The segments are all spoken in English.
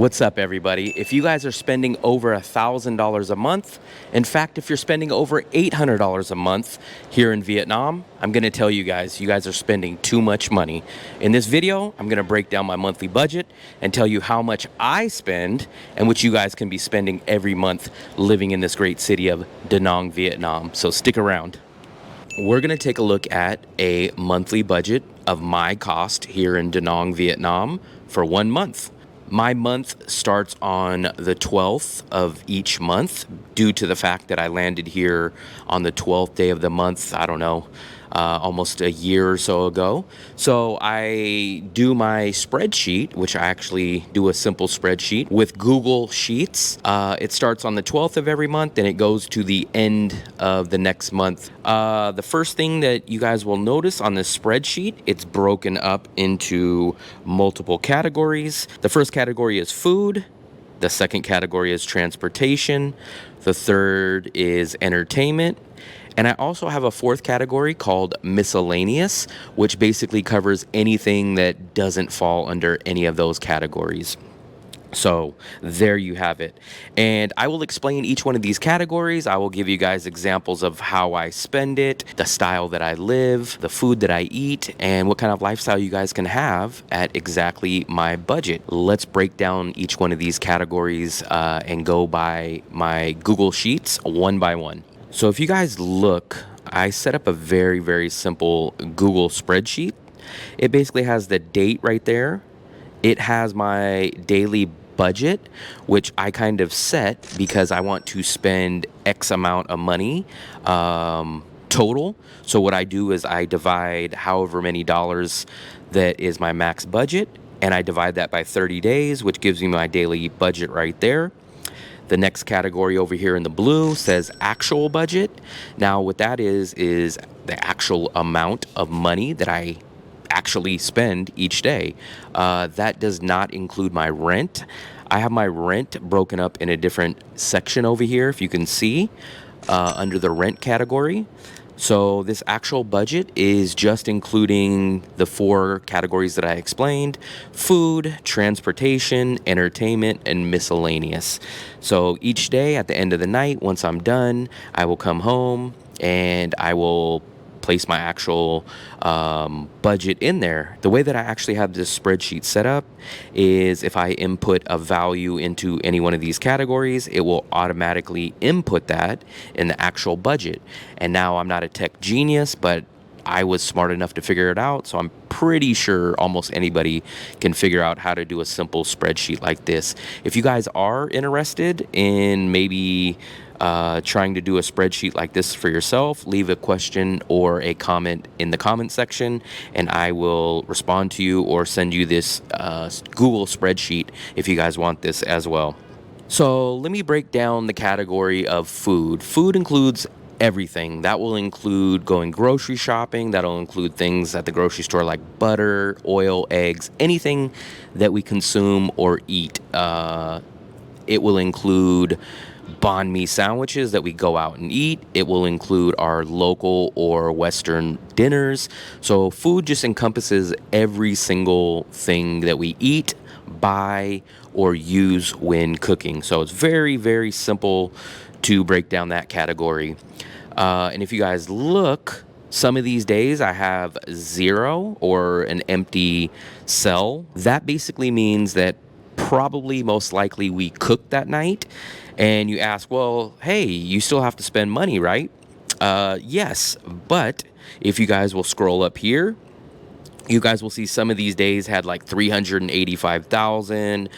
What's up, everybody? If you guys are spending over $1,000 a month, in fact, if you're spending over $800 a month here in Vietnam, I'm going to tell you guys are spending too much money. In this video, I'm going to break down my monthly budget and tell you how much I spend and what you guys can be spending every month living in this great city of DaNang, Vietnam. So stick around. We're going to take a look at a monthly budget of my cost here in DaNang, Vietnam for 1 month. My month starts on the 12th of each month due to the fact that I landed here on the 12th day of the month, I don't know, almost a year or so ago. So I do my spreadsheet, which I actually do a simple spreadsheet with Google Sheets. It starts on the 12th of every month and it goes to the end of the next month. The first thing that you guys will notice on this spreadsheet, it's broken up into multiple categories. The first category is food. The second category is transportation. The third is entertainment. And I also have a fourth category called Miscellaneous, which basically covers anything that doesn't fall under any of those categories. So there you have it. And I will explain each one of these categories. I will give you guys examples of how I spend it, the style that I live, the food that I eat, and what kind of lifestyle you guys can have at exactly my budget. Let's break down each one of these categories and go by my Google Sheets one by one. So if you guys look, I set up a very, very simple Google spreadsheet. It basically has the date right there. It has my daily budget, which I kind of set because I want to spend X amount of money total. So what I do is I divide however many dollars that is my max budget, and I divide that by 30 days, which gives me my daily budget right there. The next category over here in the blue says actual budget. Now what that is the actual amount of money that I actually spend each day. That does not include my rent. I have my rent broken up in a different section over here, if you can see, under the rent category. So this actual budget is just including the 4 categories that I explained: food, transportation, entertainment, and miscellaneous. So each day at the end of the night, once I'm done, I will come home and I will place my actual budget in there. The way that I actually have this spreadsheet set up is if I input a value into any one of these categories, it will automatically input that in the actual budget. And now I'm not a tech genius, but I was smart enough to figure it out, so I'm pretty sure almost anybody can figure out how to do a simple spreadsheet like this. If you guys are interested in maybe trying to do a spreadsheet like this for yourself, leave a question or a comment in the comment section and I will respond to you or send you this Google spreadsheet if you guys want this as well. So let me break down the category of food. Food includes everything. That will include going grocery shopping. That'll include things at the grocery store like butter, oil, eggs, anything that we consume or eat. It will include banh mi sandwiches that we go out and eat. It will include our local or Western dinners. So food just encompasses every single thing that we eat, buy, or use when cooking. So it's very, very simple to break down that category. And if you guys look, some of these days I have 0 or an empty cell. That basically means that probably most likely we cooked that night. And you ask, well, hey, you still have to spend money, right? Yes, but if you guys will scroll up here, you guys will see some of these days had like 385,000,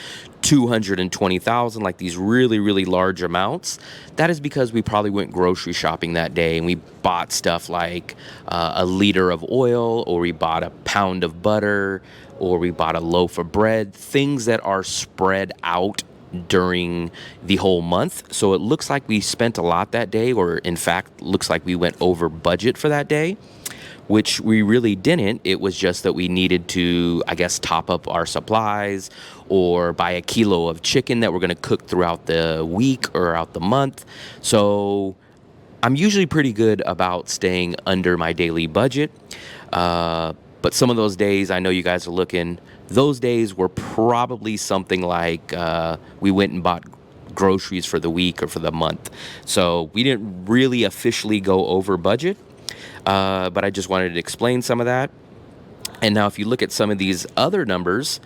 220,000, like these really, really large amounts. That is because we probably went grocery shopping that day and we bought stuff like a liter of oil, or we bought a pound of butter, or we bought a loaf of bread, things that are spread out during the whole month. So it looks like we spent a lot that day, or in fact looks like we went over budget for that day, which we really didn't. It was just that we needed to, I guess, top up our supplies or buy a kilo of chicken that we're going to cook throughout the week or out the month. So I'm usually pretty good about staying under my daily budget. But some of those days, I know you guys are looking, those days were probably something like we went and bought groceries for the week or for the month. So we didn't really officially go over budget, but I just wanted to explain some of that. And now, if you look at some of these other numbers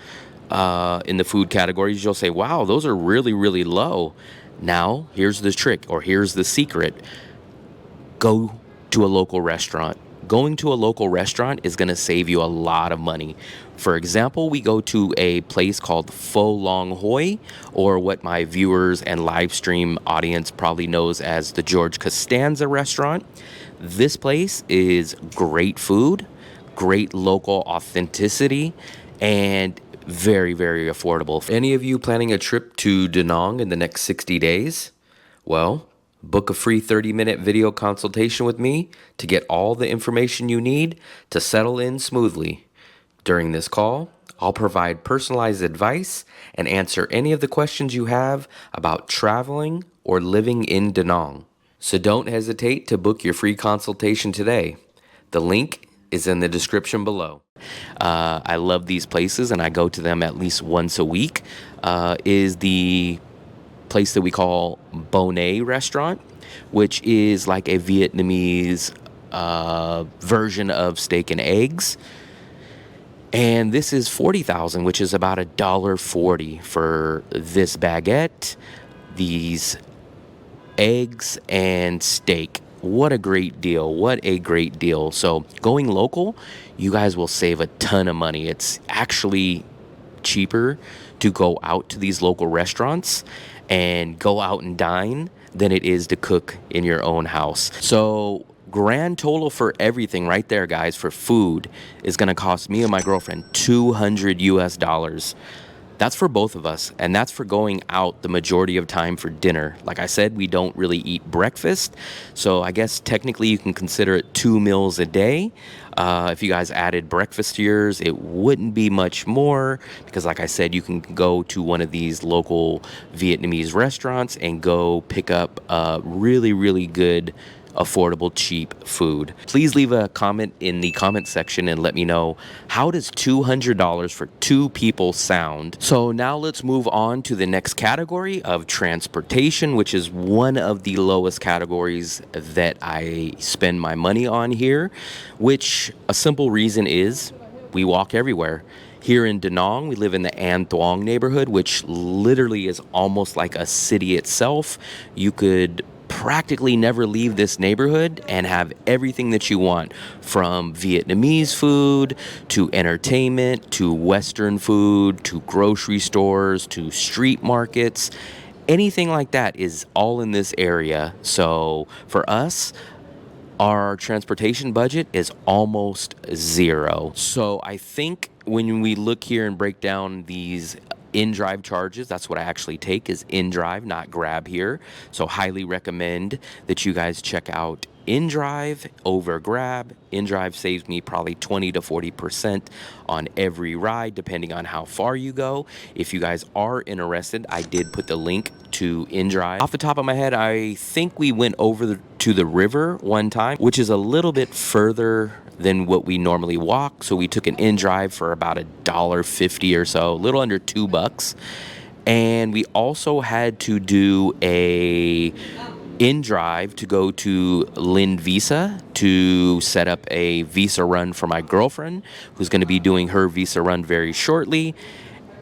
in the food categories, you'll say, wow, those are really, really low. Now, here's the trick, or here's the secret. Go to a local restaurant. Going to a local restaurant is going to save you a lot of money. For example, we go to a place called Pho Long Hoi, or what my viewers and live stream audience probably knows as the George Costanza restaurant. This place is great food, great local authenticity, and very, very affordable. If any of you planning a trip to DaNang in the next 60 days, well, book a free 30-minute video consultation with me to get all the information you need to settle in smoothly. During this call, I'll provide personalized advice and answer any of the questions you have about traveling or living in DaNang. So don't hesitate to book your free consultation today. The link is in the description below. I love these places, and I go to them at least once a week. Is the place that we call Bonnet restaurant, which is like a Vietnamese version of steak and eggs. And this is 40,000, which is about $1.40 for this baguette, these eggs, and steak. What a great deal. What a great deal. So going local, you guys will save a ton of money. It's actually cheaper to go out to these local restaurants and go out and dine than it is to cook in your own house. So grand total for everything right there, guys, for food is going to cost me and my girlfriend $200 US. That's for both of us, and that's for going out the majority of time for dinner. Like I said, we don't really eat breakfast, so I guess technically you can consider it 2 meals a day. If you guys added breakfast to yours, it wouldn't be much more because, like I said, you can go to one of these local Vietnamese restaurants and go pick up really, really good, affordable, cheap food. Please leave a comment in the comment section and let me know, how does $200 for 2 people sound? So now let's move on to the next category of transportation, which is one of the lowest categories that I spend my money on here, which a simple reason is we walk everywhere. Here in DaNang, we live in the An Thuong neighborhood, which literally is almost like a city itself. You could practically never leave this neighborhood and have everything that you want, from Vietnamese food to entertainment to Western food to grocery stores to street markets. Anything like that is all in this area. So for us, our transportation budget is almost zero. So I think when we look here and break down these in-drive charges, that's what I actually take, is in-drive, not Grab here. So highly recommend that you guys check out in-drive over Grab. In-drive saves me probably 20 to 40% on every ride, depending on how far you go. If you guys are interested, I did put the link to in-drive. Off the top of my head, I think we went over to the river one time, which is a little bit further than what we normally walk. So we took an in-drive for about $1.50 or so, a little under $2. And we also had to do a in-drive to go to Lin Visa to set up a visa run for my girlfriend, who's going to be doing her visa run very shortly.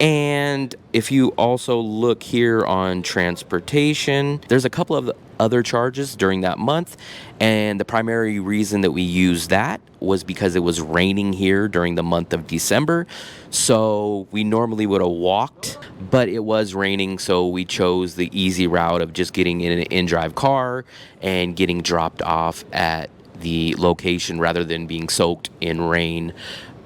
And if you also look here on transportation, there's a couple of other charges during that month. And the primary reason that we used that was because it was raining here during the month of December. So we normally would have walked, but it was raining. So we chose the easy route of just getting in an in-drive car and getting dropped off at the location rather than being soaked in rain.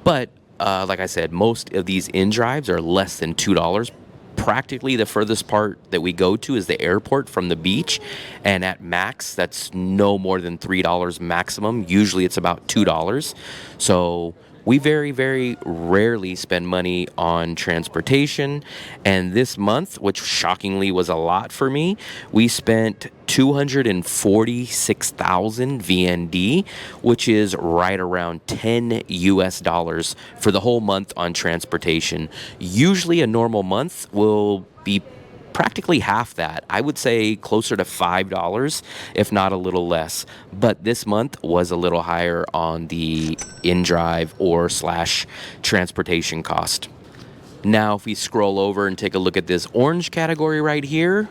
But like I said, most of these in-drives are less than $2. Practically the furthest part that we go to is the airport from the beach, and at max, that's no more than $3 maximum. Usually it's about $2. So We very, very rarely spend money on transportation. And this month, which shockingly was a lot for me, we spent 246,000 VND, which is right around 10 US dollars for the whole month on transportation. Usually a normal month will be practically half that. I would say closer to $5, if not a little less. But this month was a little higher on the in-drive or slash transportation cost. Now, if we scroll over and take a look at this orange category right here,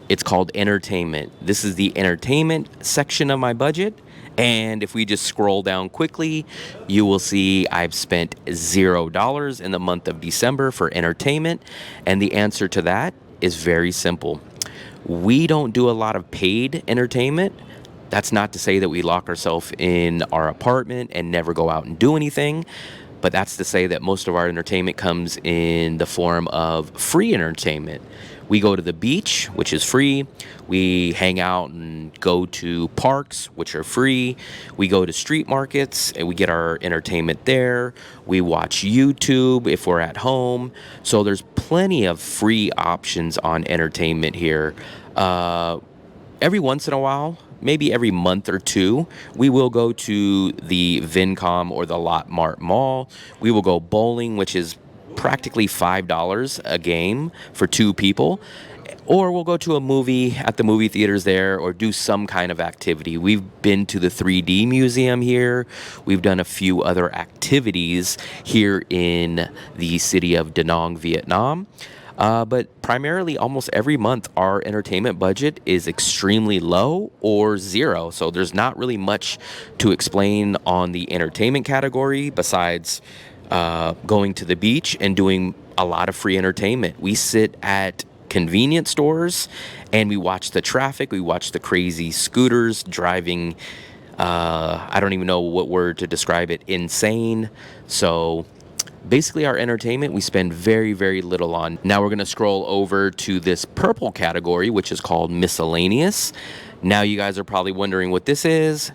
it's called entertainment. This is the entertainment section of my budget. And if we just scroll down quickly, you will see I've spent $0 in the month of December for entertainment. And the answer to that is very simple. We don't do a lot of paid entertainment. That's not to say that we lock ourselves in our apartment and never go out and do anything, but that's to say that most of our entertainment comes in the form of free entertainment. We go to the beach, which is free. We hang out and go to parks, which are free. We go to street markets and we get our entertainment there. We watch YouTube if we're at home. So there's plenty of free options on entertainment here. Every once in a while, maybe every month or two, we will go to the Vincom or the Lot Mart Mall. We will go bowling, which is practically $5 a game for two people. Or we'll go to a movie at the movie theaters there or do some kind of activity. We've been to the 3D museum here. We've done a few other activities here in the city of DaNang, Vietnam. But primarily, almost every month, our entertainment budget is extremely low or zero. So there's not really much to explain on the entertainment category besides going to the beach and doing a lot of free entertainment. We sit at convenience stores and we watch the traffic. We watch the crazy scooters driving. I don't even know what word to describe it. Insane. So basically, our entertainment, we spend very, very little on. Now we're going to scroll over to this purple category, which is called Miscellaneous. Now you guys are probably wondering what this is.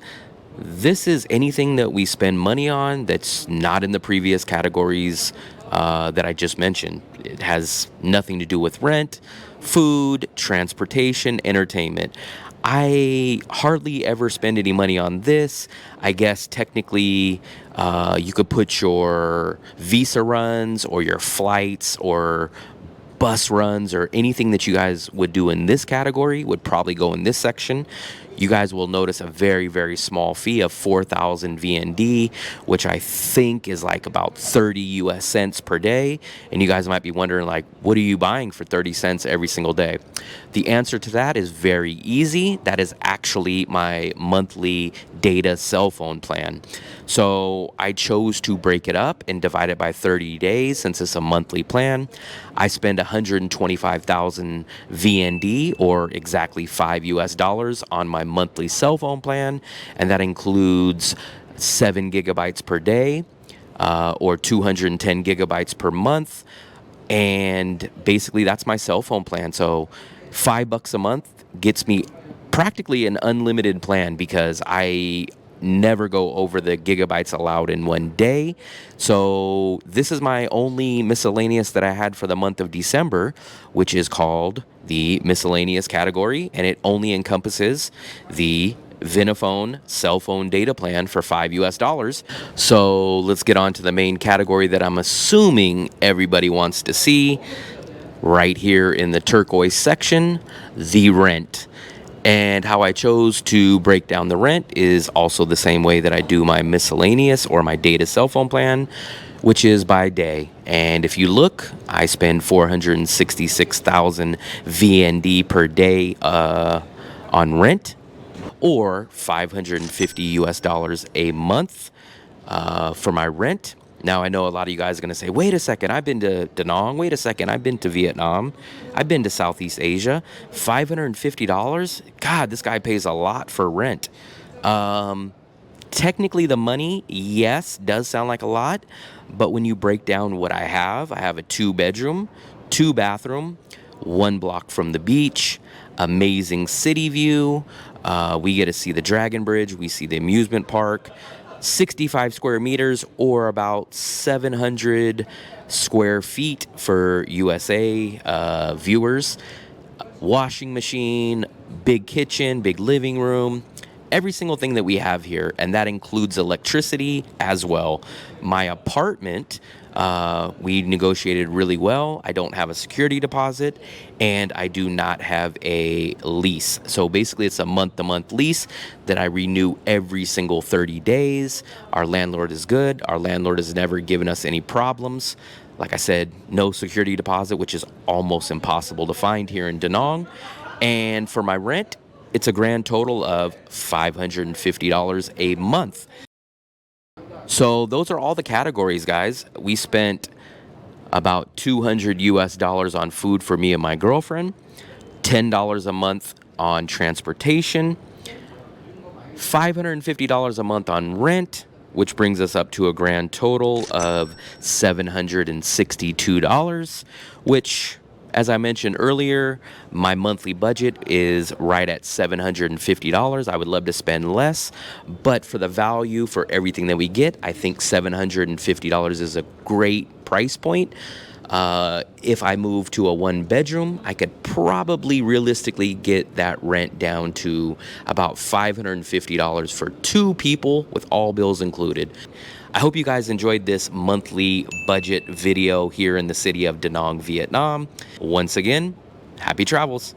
This is anything that we spend money on that's not in the previous categories that I just mentioned. It has nothing to do with rent, food, transportation, entertainment. I hardly ever spend any money on this. I guess technically you could put your visa runs or your flights or bus runs or anything that you guys would do in this category would probably go in this section. You guys will notice a very, very small fee of 4,000 VND, which I think is like about 30 US cents per day. And you guys might be wondering, like, what are you buying for 30 cents every single day? The answer to that is very easy. That is actually my monthly data cell phone plan. So I chose to break it up and divide it by 30 days since it's a monthly plan. I spend 125,000 VND, or exactly 5 US dollars, on my monthly cell phone plan, and that includes 7 gigabytes per day, or 210 gigabytes per month. And basically that's my cell phone plan. So $5 a month gets me practically an unlimited plan because I never go over the gigabytes allowed in one day. So this is my only miscellaneous that I had for the month of December, which is called the miscellaneous category, and it only encompasses the Vinaphone cell phone data plan for 5 US dollars. So let's get on to the main category that I'm assuming everybody wants to see right here in the turquoise section, the rent. And how I chose to break down the rent is also the same way that I do my miscellaneous or my data cell phone plan, which is by day. And if you look, I spend 466,000 VND per day on rent, or 550 US dollars a month for my rent. Now, I know a lot of you guys are going to say, wait a second, I've been to Da Nang. Wait a second, I've been to Vietnam. I've been to Southeast Asia. $550? God, this guy pays a lot for rent. Technically, the money, yes, does sound like a lot. But when you break down what I have a 2-bedroom, 2-bathroom, 1 block from the beach, amazing city view. We get to see the Dragon Bridge. We see the amusement park. 65 square meters, or about 700 square feet for USA viewers. Washing machine, big kitchen, big living room, every single thing that we have here, and that includes electricity as well. My apartment, we negotiated really well. I don't have a security deposit, and I do not have a lease. So basically, it's a month-to-month lease that I renew every single 30 days. Our landlord is good. Our landlord has never given us any problems. Like I said, no security deposit, which is almost impossible to find here in DaNang. And for my rent, it's a grand total of $550 a month. So those are all the categories, guys. We spent about 200 US dollars on food for me and my girlfriend, $10 a month on transportation, $550 a month on rent, which brings us up to a grand total of $762, which, as I mentioned earlier, my monthly budget is right at $750. I would love to spend less, but for the value for everything that we get, I think $750 is a great price point. If I move to a one bedroom, I could probably realistically get that rent down to about $550 for two people with all bills included. I hope you guys enjoyed this monthly budget video here in the city of DaNang, Vietnam. Once again, happy travels.